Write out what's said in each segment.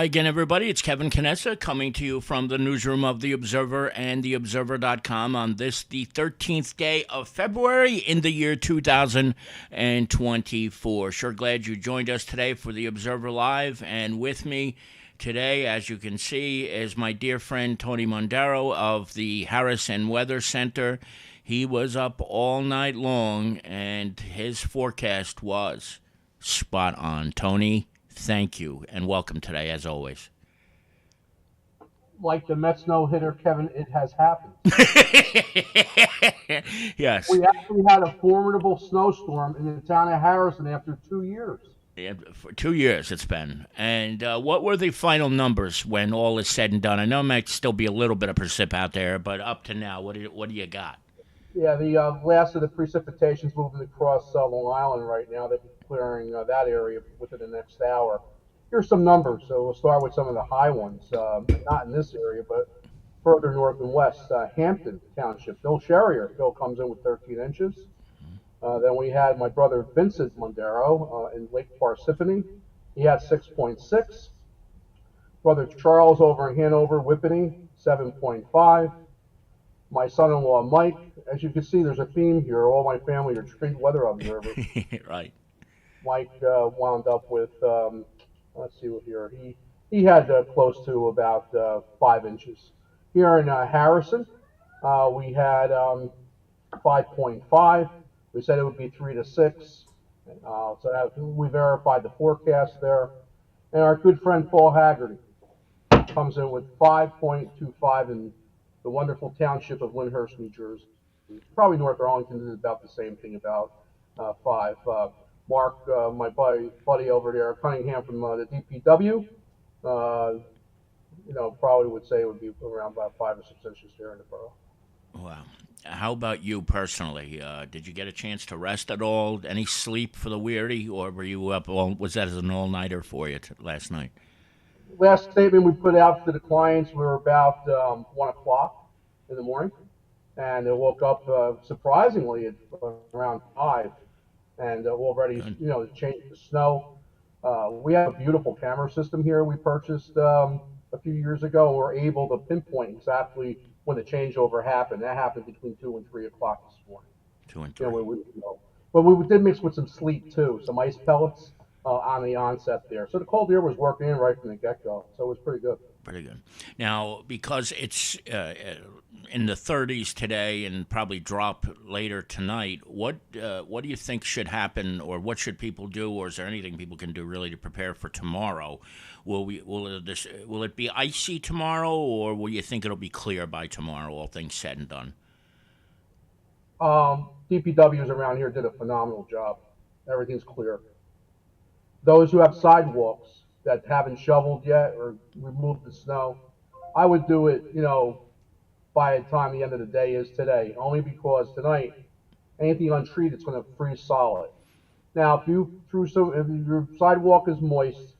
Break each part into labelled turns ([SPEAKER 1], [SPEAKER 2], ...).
[SPEAKER 1] Hi again, everybody. It's Kevin Canessa coming to you from the newsroom of The Observer and TheObserver.com on this, the 13th day of February in the year 2024. Sure glad you joined us today for The Observer Live. And with me today, as you can see, is my dear friend Tony Mondaro of the Harrison Weather Center. He was up all night long, and his forecast was spot on. Tony, thank you, and welcome today, as always.
[SPEAKER 2] Like the Mets no-hitter, Kevin, it has happened.
[SPEAKER 1] Yes.
[SPEAKER 2] We actually had a formidable snowstorm in the town of Harrison after 2 years.
[SPEAKER 1] Yeah, for 2 years it's been. And what were the final numbers when all is said and done? I know there might still be a little bit of precip out there, but up to now, what do you got?
[SPEAKER 2] Yeah, the last of the precipitation's moving across Long Island right now. They'll be clearing that area within the next hour. Here's some numbers. So we'll start with some of the high ones. Not in this area, but further north and west. Hampton Township. Bill Sherrier. Bill comes in with 13 inches. Then we had my brother Vincent Mondaro in Lake Parsippany. He had 6.6. Brother Charles over in Hanover, Whippany, 7.5. My son-in-law Mike. As you can see, there's a theme here. All my family are trained weather observers.
[SPEAKER 1] Right.
[SPEAKER 2] Mike wound up with, let's see what here. He had close to about 5 inches. Here in Harrison, we had 5.5. We said it would be 3 to 6. We verified the forecast there. And our good friend Paul Haggerty comes in with 5.25 in the wonderful township of Lyndhurst, New Jersey. Probably North Arlington did about the same thing, about 5. Mark, my buddy over there, Cunningham from the DPW, probably would say it would be around about 5 or 6 inches here in the borough.
[SPEAKER 1] Wow. How about you personally? Did you get a chance to rest at all? Any sleep for the weary, or were you up all? Was that as an all-nighter for you last night?
[SPEAKER 2] Last statement we put out to the clients, we were about 1 o'clock in the morning, and they woke up surprisingly at around 5, and already,
[SPEAKER 1] Good.
[SPEAKER 2] changed the snow. We have a beautiful camera system here we purchased a few years ago, and we're able to pinpoint exactly when the changeover happened. That happened between 2 and 3 o'clock this morning.
[SPEAKER 1] 2 and 3.
[SPEAKER 2] But we did mix with some sleet too, some ice pellets on the onset there. So the cold air was working in right from the get-go. So it was pretty good.
[SPEAKER 1] Pretty good. Now, because it's in the 30s today and probably drop later tonight, what do you think should happen, or what should people do, or is there anything people can do really to prepare for tomorrow? Will it be icy tomorrow, or will you think it'll be clear by tomorrow, all things said and done?
[SPEAKER 2] DPWs around here did a phenomenal job. Everything's clear. Those who have sidewalks that haven't shoveled yet or removed the snow, I would do it, by the time the end of the day is today, only because tonight, anything untreated is going to freeze solid. Now, if your sidewalk is moist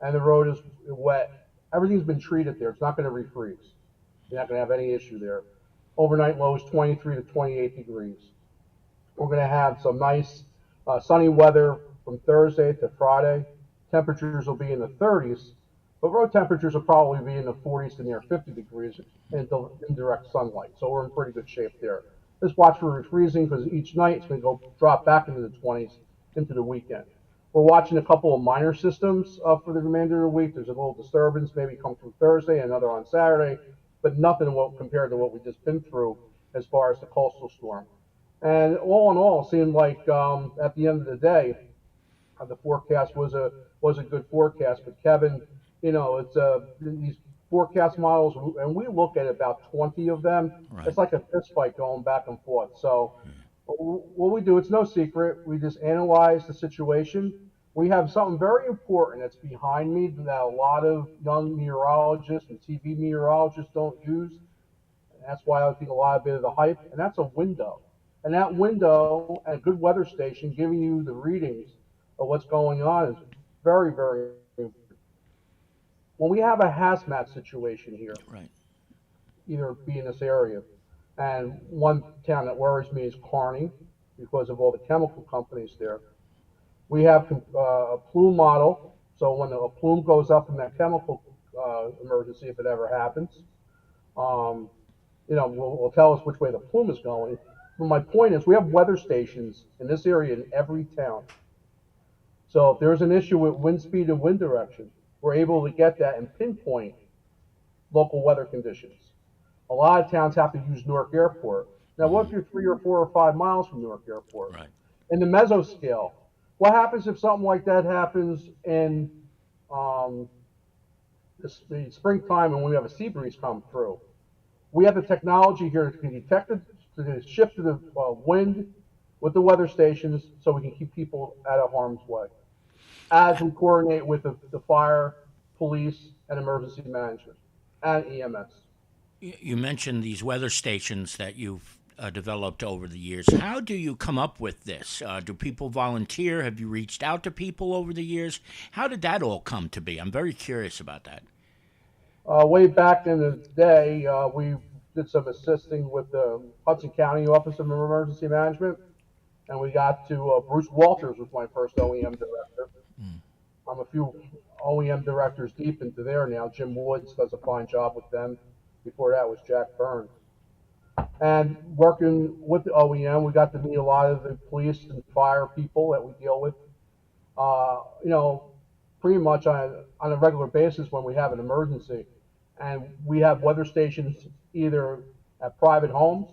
[SPEAKER 2] and the road is wet, everything's been treated there. It's not going to refreeze. You're not going to have any issue there. Overnight low is 23 to 28 degrees. We're going to have some nice sunny weather from Thursday to Friday. Temperatures will be in the 30s, but road temperatures will probably be in the 40s to near 50 degrees in indirect sunlight. So we're in pretty good shape there. Just watch for refreezing, because each night it's going to drop back into the 20s into the weekend. We're watching a couple of minor systems for the remainder of the week. There's a little disturbance maybe come through Thursday, another on Saturday, but nothing compared to what we've just been through as far as the coastal storm. And all in all, it seemed like at the end of the day, the forecast was a good forecast. But Kevin, it's these forecast models, and we look at about 20 of them.
[SPEAKER 1] Right.
[SPEAKER 2] It's like a fist fight going back and forth. So what we do, it's no secret. We just analyze the situation. We have something very important that's behind me that a lot of young meteorologists and TV meteorologists don't use. And that's why I think a lot of bit of the hype, and that's a window. And that window and a good weather station giving you the readings of what's going on is very, very important. When we have a hazmat situation here,
[SPEAKER 1] Right.
[SPEAKER 2] either be in this area, and one town that worries me is Kearney because of all the chemical companies there. We have a plume model So when a plume goes up from that chemical emergency, if it ever happens, um, will tell us which way the plume is going. But my point is, we have weather stations in this area in every town. So if there's an issue with wind speed and wind direction, we're able to get that and pinpoint local weather conditions. A lot of towns have to use Newark Airport. Now, what if you're 3 or 4 or 5 miles from Newark Airport?
[SPEAKER 1] Right.
[SPEAKER 2] In the mesoscale, what happens if something like that happens in um, the springtime and when we have a sea breeze come through? We have the technology here to detect it, to shift the wind with the weather stations so we can keep people out of harm's way as we coordinate with the fire, police, and emergency management and EMS.
[SPEAKER 1] You mentioned these weather stations that you've developed over the years. How do you come up with this? Do people volunteer? Have you reached out to people over the years? How did that all come to be? I'm very curious about that.
[SPEAKER 2] Way back in the day, we did some assisting with the Hudson County Office of Emergency Management, and we got to Bruce Walters was my first OEM director. I'm a few OEM directors deep into there now. Jim Woods does a fine job with them. Before that was Jack Byrne. And working with the OEM, we got to meet a lot of the police and fire people that we deal with. You know, pretty much on a regular basis when we have an emergency. And we have weather stations either at private homes.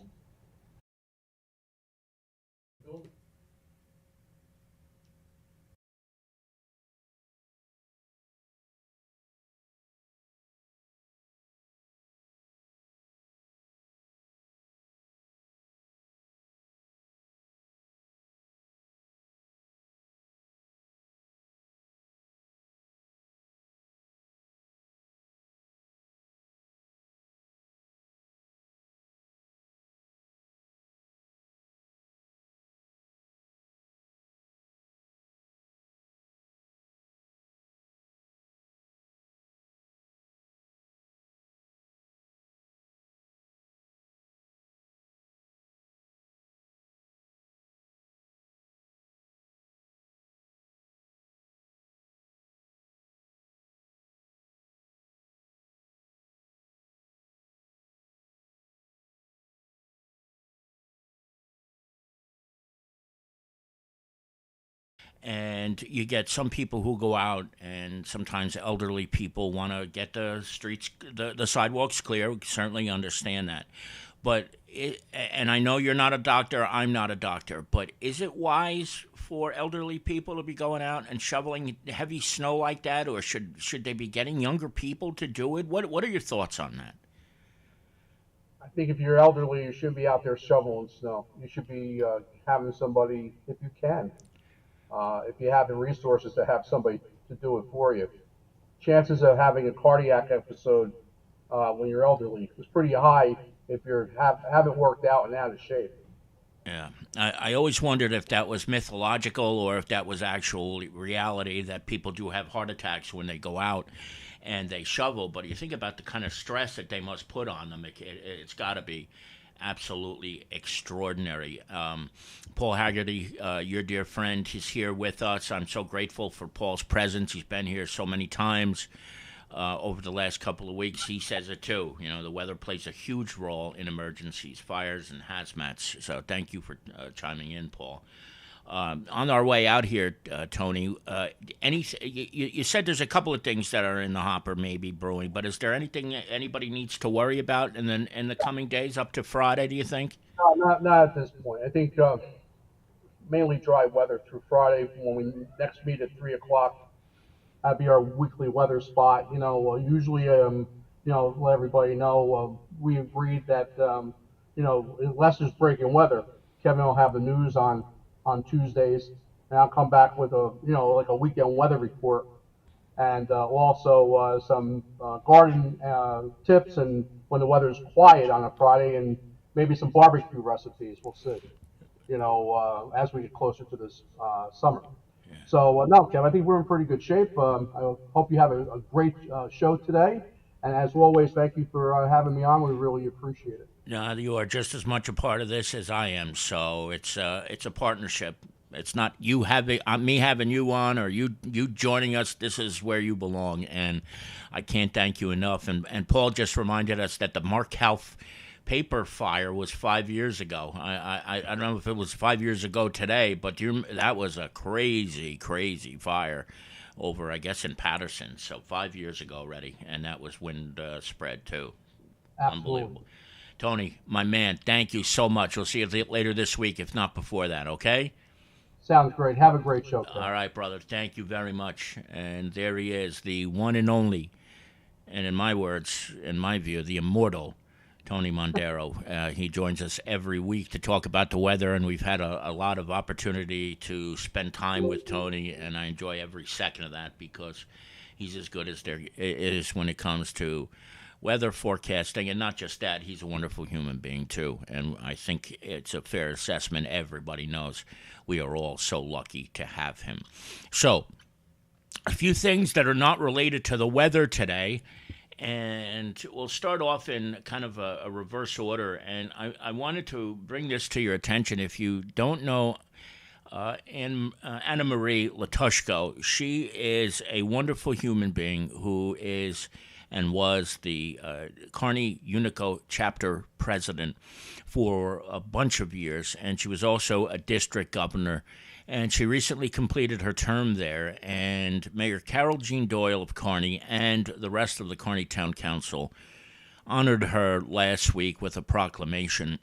[SPEAKER 1] And you get some people who go out, and sometimes elderly people want to get the streets, the sidewalks clear. We certainly understand that. And I know you're not a doctor, I'm not a doctor, but is it wise for elderly people to be going out and shoveling heavy snow like that, or should they be getting younger people to do it? What are your thoughts on that?
[SPEAKER 2] I think if you're elderly, you shouldn't be out there shoveling snow. You should be having somebody, if you can, if you have the resources to have somebody to do it for you. Chances of having a cardiac episode when you're elderly is pretty high if you haven't worked out and out of shape.
[SPEAKER 1] Yeah, I always wondered if that was mythological or if that was actual reality, that people do have heart attacks when they go out and they shovel. But you think about the kind of stress that they must put on them, it's got to be absolutely extraordinary. Paul Haggerty, your dear friend, is here with us. I'm so grateful for Paul's presence. He's been here so many times over the last couple of weeks. He says it too. You know, the weather plays a huge role in emergencies, fires, and hazmats. So thank you for chiming in, Paul. On our way out here, Tony, you said there's a couple of things that are in the hopper, maybe brewing, but is there anything anybody needs to worry about in the coming days up to Friday, do you think?
[SPEAKER 2] No, not at this point. I think mainly dry weather through Friday when we next meet at 3 o'clock. That'd be our weekly weather spot. Usually, let everybody know we agreed that unless there's breaking weather, Kevin will have the news on Tuesdays, and I'll come back with like a weekend weather report, and also some garden tips, and when the weather's quiet on a Friday, and maybe some barbecue recipes. We'll see. As we get closer to this summer. So no, Kev, I think we're in pretty good shape. I hope you have a great show today, and as always, thank you for having me on. We really appreciate it.
[SPEAKER 1] No, you are just as much a part of this as I am. So it's a partnership, It's not you having me having you on or you joining us. This is where you belong, and I can't thank you enough. And Paul just reminded us that the Mark Half paper fire was 5 years ago. I don't know if it was 5 years ago today, but that was a crazy fire over, I guess, in Patterson. So 5 years ago already, and that was wind spread too.
[SPEAKER 2] Absolutely.
[SPEAKER 1] Unbelievable. Tony, my man, thank you so much. We'll see you later this week, if not before that, okay?
[SPEAKER 2] Sounds great. Have a great show, Chris.
[SPEAKER 1] All right, brother. Thank you very much. And there he is, the one and only, and in my words, in my view, the immortal Tony Mondaro. He joins us every week to talk about the weather, and we've had a lot of opportunity to spend time with Tony, and I enjoy every second of that because he's as good as there is when it comes to weather forecasting, and not just that, he's a wonderful human being too, and I think it's a fair assessment. Everybody knows we are all so lucky to have him. So, a few things that are not related to the weather today, and we'll start off in kind of a reverse order, and I wanted to bring this to your attention. If you don't know Anna Marie Latushko, she is a wonderful human being who is and was the Kearney Unico chapter president for a bunch of years, and she was also a district governor, and she recently completed her term there, and Mayor Carol Jean Doyle of Kearney and the rest of the Kearney Town Council honored her last week with a proclamation,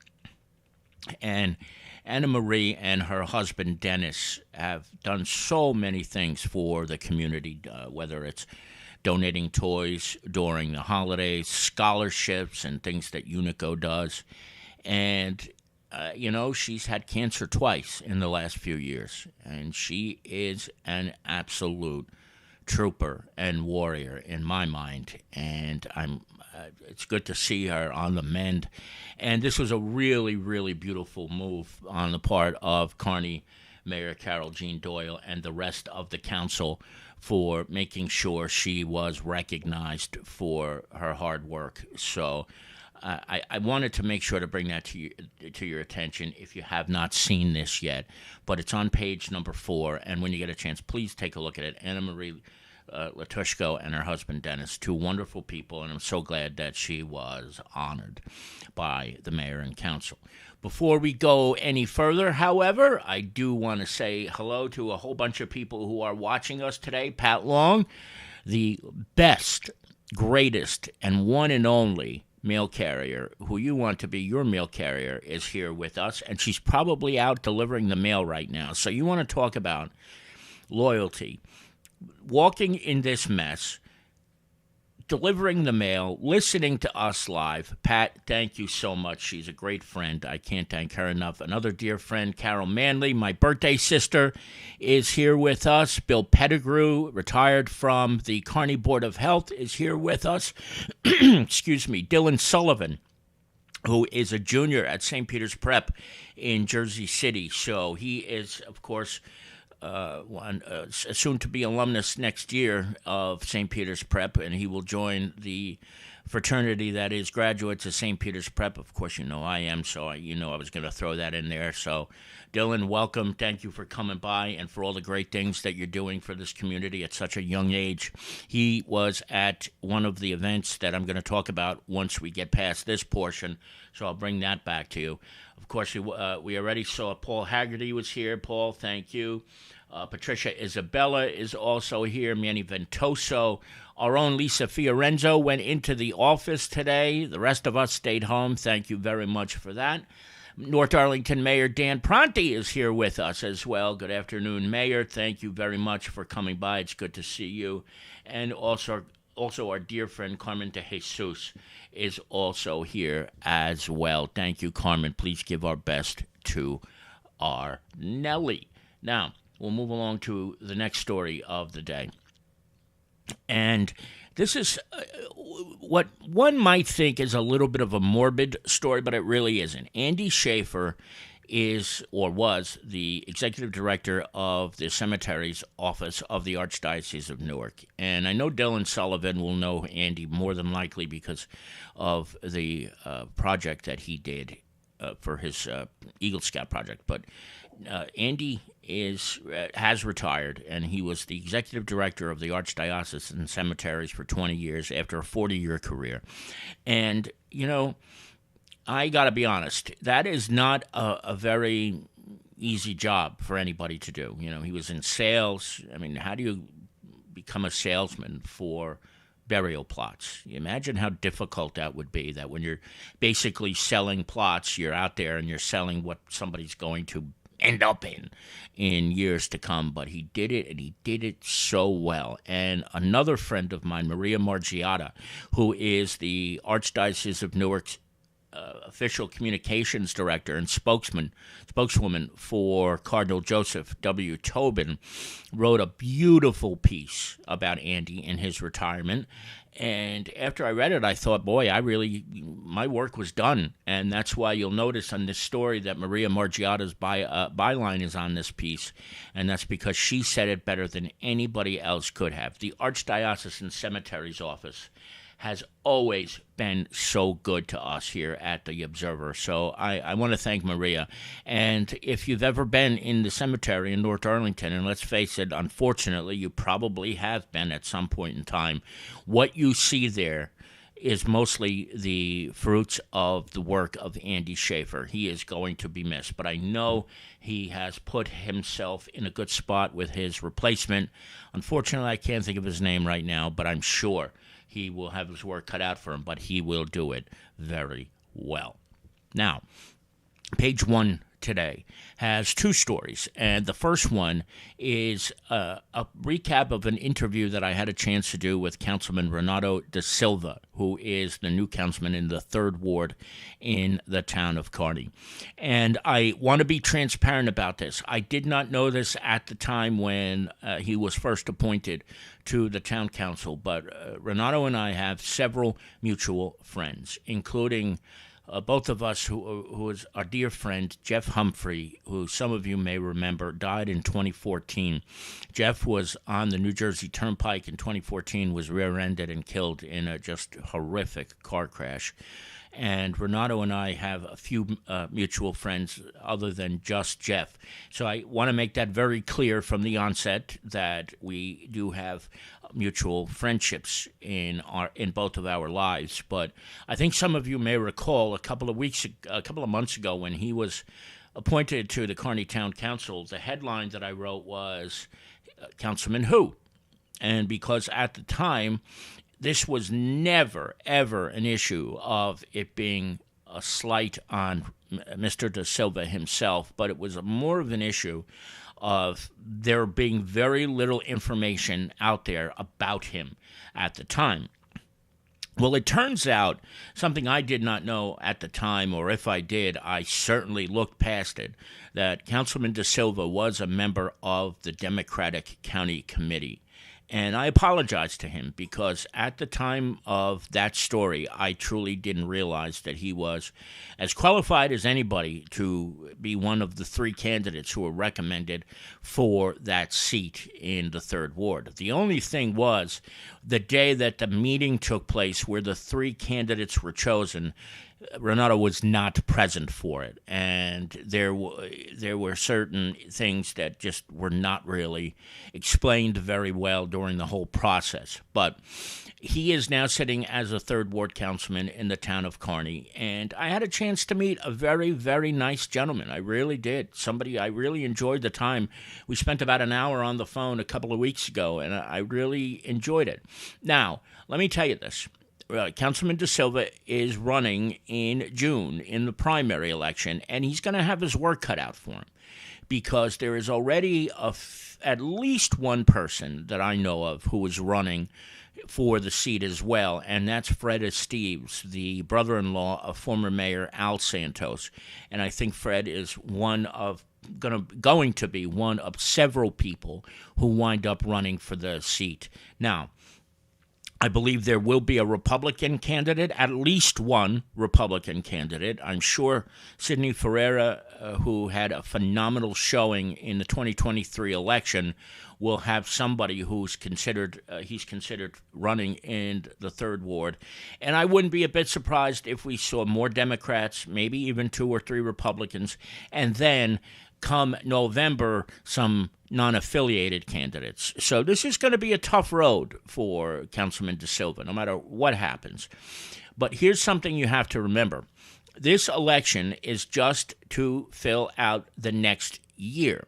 [SPEAKER 1] and Anna Marie and her husband Dennis have done so many things for the community, whether it's donating toys during the holidays, scholarships, and things that Unico does. And, she's had cancer twice in the last few years. And she is an absolute trooper and warrior in my mind. And it's good to see her on the mend. And this was a really, really beautiful move on the part of Kearney Mayor Carol Jean Doyle and the rest of the council for making sure she was recognized for her hard work. So I wanted to make sure to bring that to your attention if you have not seen this yet. But it's on page number 4, and when you get a chance, please take a look at it. Anna Marie Latushko and her husband Dennis, two wonderful people, and I'm so glad that she was honored by the mayor and council. Before we go any further, however, I do want to say hello to a whole bunch of people who are watching us today. Pat Long, the best, greatest, and one and only mail carrier who you want to be your mail carrier, is here with us, and she's probably out delivering the mail right now. So you want to talk about loyalty. Walking in this mess, delivering the mail, listening to us live. Pat, thank you so much. She's a great friend. I can't thank her enough. Another dear friend, Carol Manley, my birthday sister, is here with us. Bill Pettigrew, retired from the Kearney Board of Health, is here with us. Excuse me. Dylan Sullivan, who is a junior at St. Peter's Prep in Jersey City. So he is, of course, soon to be alumnus next year of St. Peter's Prep, and he will join the fraternity that is graduates of St. Peter's Prep. Of course, you know I am, so I was going to throw that in there. So, Dylan, welcome. Thank you for coming by and for all the great things that you're doing for this community at such a young age. He was at one of the events that I'm going to talk about once we get past this portion, so I'll bring that back to you. Of course, we already saw Paul Haggerty was here. Paul, thank you. Patricia Isabella is also here. Manny Ventoso. Our own Lisa Fiorenzo went into the office today. The rest of us stayed home. Thank you very much for that. North Arlington Mayor Dan Pronti is here with us as well. Good afternoon, Mayor. Thank you very much for coming by. It's good to see you. And also our dear friend Carmen de Jesus is also here as well. Thank you, Carmen. Please give our best to our Nellie. Now, we'll move along to the next story of the day. And this is what one might think is a little bit of a morbid story, but it really isn't. Andy Schaefer is, or was, the executive director of the cemeteries office of the Archdiocese of Newark. And I know Dylan Sullivan will know Andy more than likely because of the project that he did for his Eagle Scout project. But Andy has retired, and he was the executive director of the Archdiocesan Cemeteries for 20 years after a 40-year career. And, I got to be honest, that is not a very easy job for anybody to do. He was in sales. I mean, how do you become a salesman for burial plots? You imagine how difficult that would be, that when you're basically selling plots, you're out there and you're selling what somebody's going to end up in years to come. But he did it, and he did it so well. And another friend of mine, Maria Margiotta, who is the Archdiocese of Newark's official communications director and spokeswoman for Cardinal Joseph W. Tobin, wrote a beautiful piece about Andy and his retirement. And after I read it, I thought, boy, my work was done. And that's why you'll notice on this story that Maria Margiotta's byline is on this piece. And that's because she said it better than anybody else could have. The Archdiocesan Cemeteries Office has always been so good to us here at the Observer. So I want to thank Maria. And if you've ever been in the cemetery in North Arlington, and let's face it, unfortunately, you probably have been at some point in time, what you see there is mostly the fruits of the work of Andy Schaefer. He is going to be missed, but I know he has put himself in a good spot with his replacement. Unfortunately, I can't think of his name right now, but I'm sure he will have his work cut out for him, but he will do it very well. Now, page one today has two stories, and the first one is a recap of an interview that I had a chance to do with Councilman Renato da Silva, who is the new councilman in the 3rd Ward in the town of Kearney. And I want to be transparent about this. I did not know this at the time when he was first appointed to the town council, but Renato and I have several mutual friends, including both of us, who is our dear friend Jeff Humphrey, who some of you may remember died in 2014. Jeff was on the New Jersey Turnpike in 2014, was rear-ended and killed in a just horrific car crash. And Renato and I have a few mutual friends other than just Jeff. So I want to make that very clear from the onset that we do have mutual friendships in both of our lives. But I think some of you may recall a couple of months ago when he was appointed to the Kearney Town Council, the headline that I wrote was Councilman Who? And because at the time, this was never, ever an issue of it being a slight on Mr. Da Silva himself, but it was more of an issue of there being very little information out there about him at the time. Well, it turns out something I did not know at the time, or if I did, I certainly looked past it, that Councilman Da Silva was a member of the Democratic County Committee. And I apologize to him because at the time of that story, I truly didn't realize that he was as qualified as anybody to be one of the 3 candidates who were recommended for that seat in the 3rd Ward. The only thing was the day that the meeting took place where the 3 candidates were chosen, Renato was not present for it, and there were certain things that just were not really explained very well during the whole process. But he is now sitting as a 3rd Ward councilman in the town of Kearney, and I had a chance to meet a very, very nice gentleman. I really did. Somebody I really enjoyed the time. We spent about an hour on the phone a couple of weeks ago, and I really enjoyed it. Now, let me tell you this. Councilman Da Silva is running in June in the primary election, and he's going to have his work cut out for him because there is already at least one person that I know of who is running for the seat as well, and that's Fred Esteves, the brother-in-law of former Mayor Al Santos. And I think Fred is going to be one of several people who wind up running for the seat. Now, I believe there will be a Republican candidate, at least one Republican candidate. I'm sure Sidney Ferreira, who had a phenomenal showing in the 2023 election, will have somebody who's considered running in the 3rd Ward. And I wouldn't be a bit surprised if we saw more Democrats, maybe even 2 or 3 Republicans, and then come November, some non-affiliated candidates. So this is going to be a tough road for Councilman De Silva, no matter what happens. But here's something you have to remember. This election is just to fill out the next year,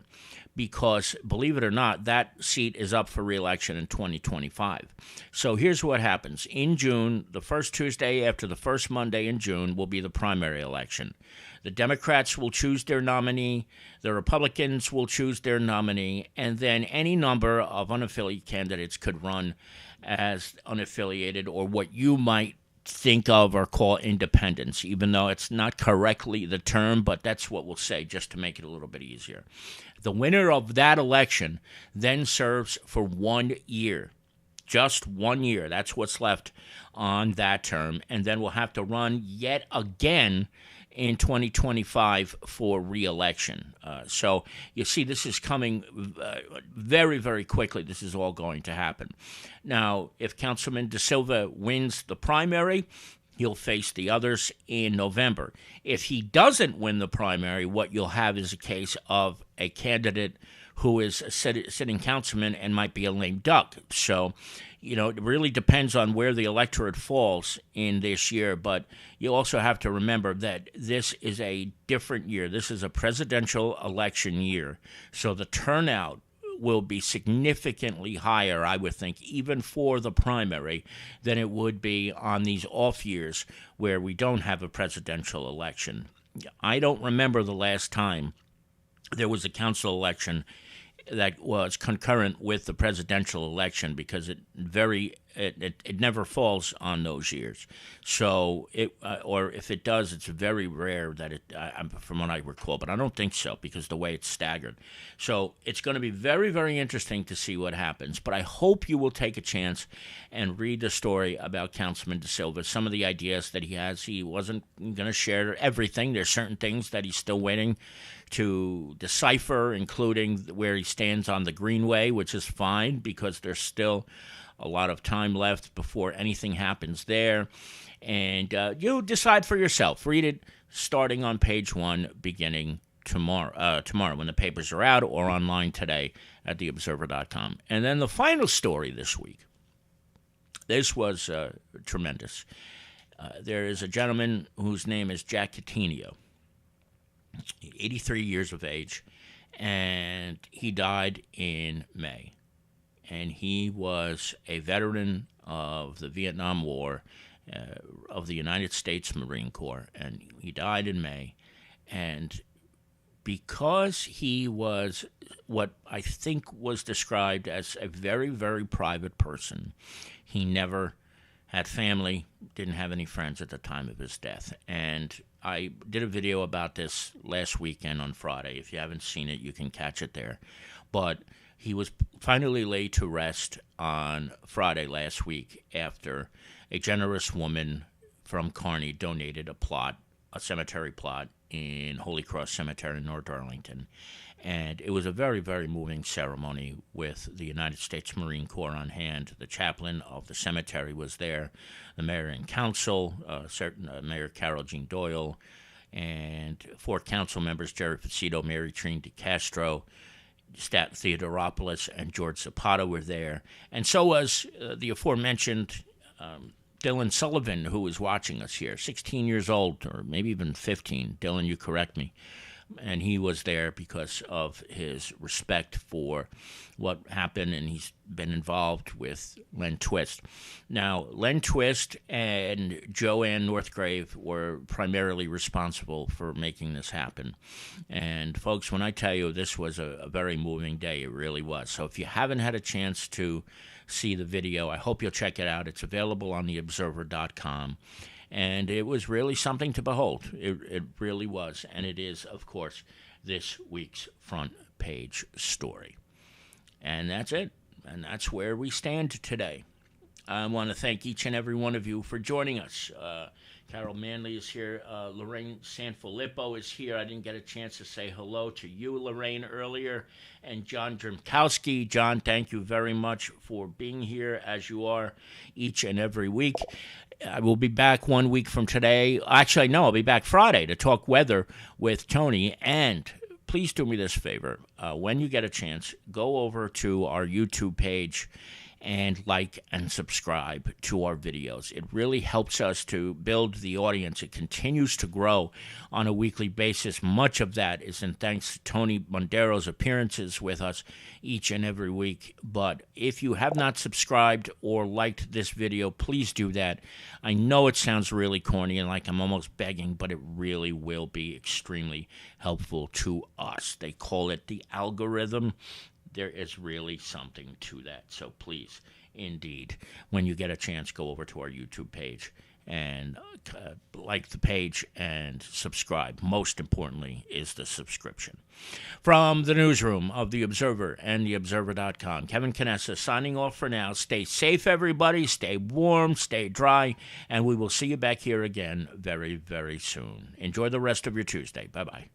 [SPEAKER 1] because, believe it or not, that seat is up for re-election in 2025. So here's what happens. In June, the first Tuesday after the first Monday in June will be the primary election. The Democrats will choose their nominee, the Republicans will choose their nominee, and then any number of unaffiliated candidates could run as unaffiliated, or what you might think of or call independents, even though it's not correctly the term, but that's what we'll say just to make it a little bit easier. The winner of that election then serves for 1 year, just 1 year. That's what's left on that term, and then we'll have to run yet again in 2025 for re-election. So you see, this is coming very, very quickly. This is all going to happen. Now, if Councilman De Silva wins the primary, he'll face the others in November. If he doesn't win the primary, what you'll have is a case of a candidate who is a sitting councilman and might be a lame duck. So, it really depends on where the electorate falls in this year. But you also have to remember that this is a different year. This is a presidential election year. So the turnout will be significantly higher, I would think, even for the primary, than it would be on these off years where we don't have a presidential election. I don't remember the last time there was a council election that was concurrent with the presidential election, because it never falls on those years. So or if it does, it's very rare that it, from what I recall, but I don't think so, because the way it's staggered. So it's going to be very, very interesting to see what happens. But I hope you will take a chance and read the story about Councilman De Silva, some of the ideas that he has. He wasn't going to share everything. There's certain things that he's still waiting to decipher, including where he stands on the Greenway, which is fine, because there's still a lot of time left before anything happens there. And you decide for yourself. Read it starting on page 1, beginning tomorrow when the papers are out, or online today at theobserver.com. And then the final story this week. This was tremendous. There is a gentleman whose name is Jack Coutinho, 83 years of age, and he died in May. And he was a veteran of the Vietnam War, of the United States Marine Corps, and he died in May. And because he was what I think was described as a very, very private person, he never had family, didn't have any friends at the time of his death. And I did a video about this last weekend on Friday. If you haven't seen it, you can catch it there. But he was finally laid to rest on Friday last week after a generous woman from Kearney donated a cemetery plot in Holy Cross Cemetery in North Arlington. And it was a very, very moving ceremony with the United States Marine Corps on hand. The chaplain of the cemetery was there, the mayor and council, Mayor Carol Jean Doyle, and 4 council members, Jerry Facito, Mary Trine DeCastro, Stat Theodoropoulos, and George Zapata were there. And so was the aforementioned Dylan Sullivan, who was watching us here, 16 years old, or maybe even 15. Dylan, you correct me. And he was there because of his respect for what happened, and he's been involved with Len Twist. Now, Len Twist and Joanne Northgrave were primarily responsible for making this happen. And, folks, when I tell you this was a very moving day, it really was. So if you haven't had a chance to see the video, I hope you'll check it out. It's available on theobserver.com. And it was really something to behold. It really was. And it is, of course, this week's front page story. And that's it. And that's where we stand today. I want to thank each and every one of you for joining us. Carol Manley is here. Lorraine Sanfilippo is here. I didn't get a chance to say hello to you, Lorraine, earlier. And John Drimkowski. John, thank you very much for being here, as you are each and every week. I will be back 1 week from today. Actually, no, I'll be back Friday to talk weather with Tony. And please do me this favor. When you get a chance, go over to our YouTube page and like and subscribe to our videos. It really helps us to build the audience. It continues to grow on a weekly basis. Much of that is in thanks to Tony Mondaro's appearances with us each and every week. But if you have not subscribed or liked this video, please do that. I know it sounds really corny and like I'm almost begging, but it really will be extremely helpful to us. They call it the algorithm. There is really something to that. So please, indeed, when you get a chance, go over to our YouTube page and like the page and subscribe. Most importantly is the subscription. From the newsroom of The Observer and TheObserver.com, Kevin Canessa signing off for now. Stay safe, everybody. Stay warm, stay dry, and we will see you back here again very, very soon. Enjoy the rest of your Tuesday. Bye-bye.